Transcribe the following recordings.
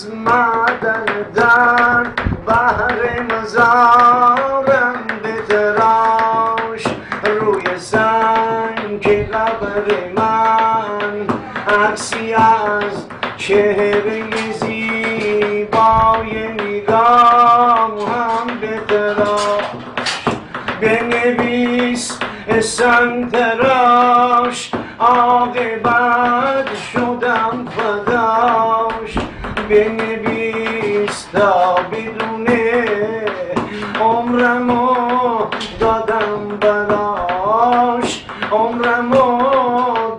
از معدن درد بهر مزارم بتراش روی سنگ قبر من عکسی از چهره زیبای نگاه هم بتراش بنویس سنگ تراش عاقبت شدم فداش بنویس تا بدونه عمرمو دادم براش عمرمو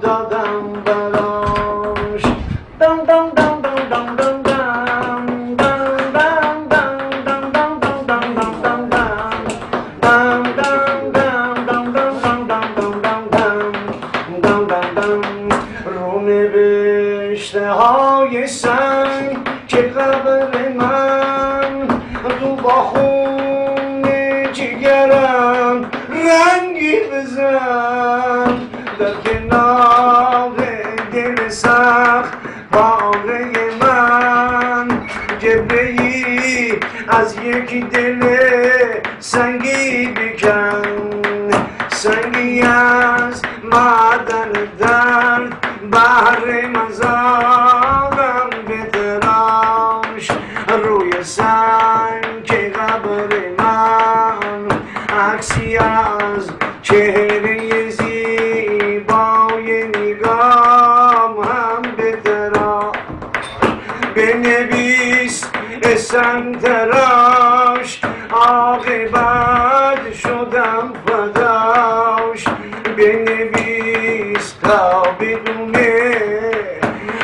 دادم براش دم دم دم دم دم دم های سنگ که قبر من تو با خون جگرم رنگی بزن در کنار دل سخت باره من جبه‌ای از یک دل سنگی بکن سنگی از معدن درد بهر مزارم بتراش روی سنگ قبر من عکسی از چهره زیبای نگام هم بتراش بنویس سنگ تراش عاقبت شدم فداش بنویس تا بدونه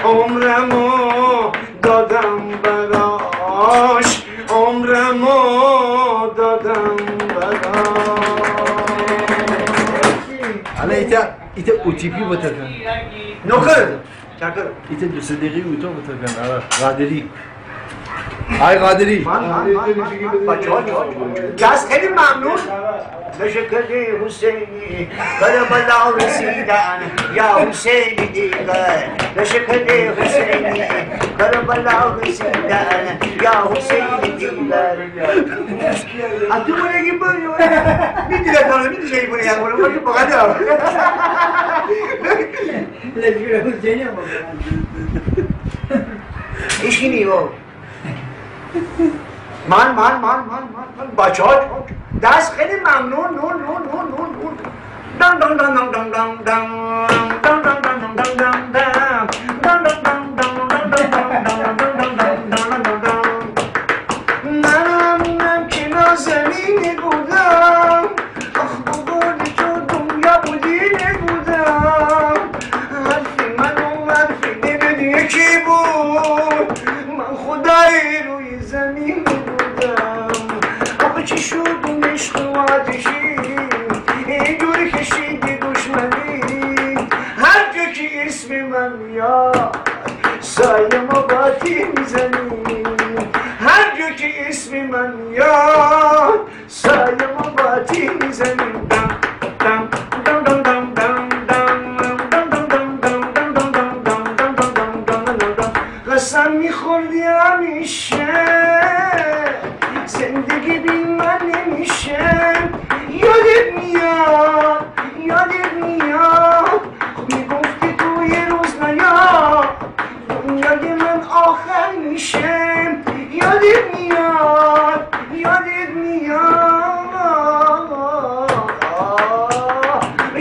عمرمو دادم براش عمرمو دادم براش حالا ایتا اوتیپی بترکن نوکر چکر ایتا 2 دقیقه اوتو بترکن قادری های قادری بچه ها جاست خیلی ممنون بشکل حسینی کربلا رسیدن یا حسینی دیگر بشکل حسینی کربلا رسیدن یا حسینی دیگر تو بونگی بایو میدیره کنه میدیشه ای بونه یا بونه بایو بقیده ها لجوره حسینی هم ایشکی نیو من بچه ها دست خیلی ممنون نون دم دم دم دم دم دم دم دم دم دم دم دم دم دم دم دم منم که نازنین بودم آخ بودی تو دنیا بودی نبودم حرفی من و حرفی دل یکی بود من خدای روی زمین بودم آخه چی شد اون عشق و آتشی اینجوری کشیدی دشمنی هر جا که اسم من میاد سایه ما باتی میزنی هر جا که اسم من میاد سایه ما باتی میزنی دم دم دم دم دم دم قسم میخوردی همیشه زندگی بی من نمیشه یادت میاد میگفتی تو یه روز نیاد دنیای من آخر میشه یادت میاد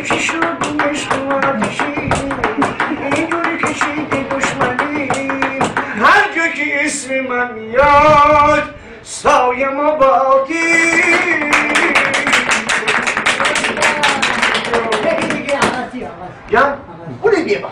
چی شد این عشق و آتشی اینجوری کشیدی دشمنی هر جا که اسم من میاد سایه ما باقی یا اونی بیه با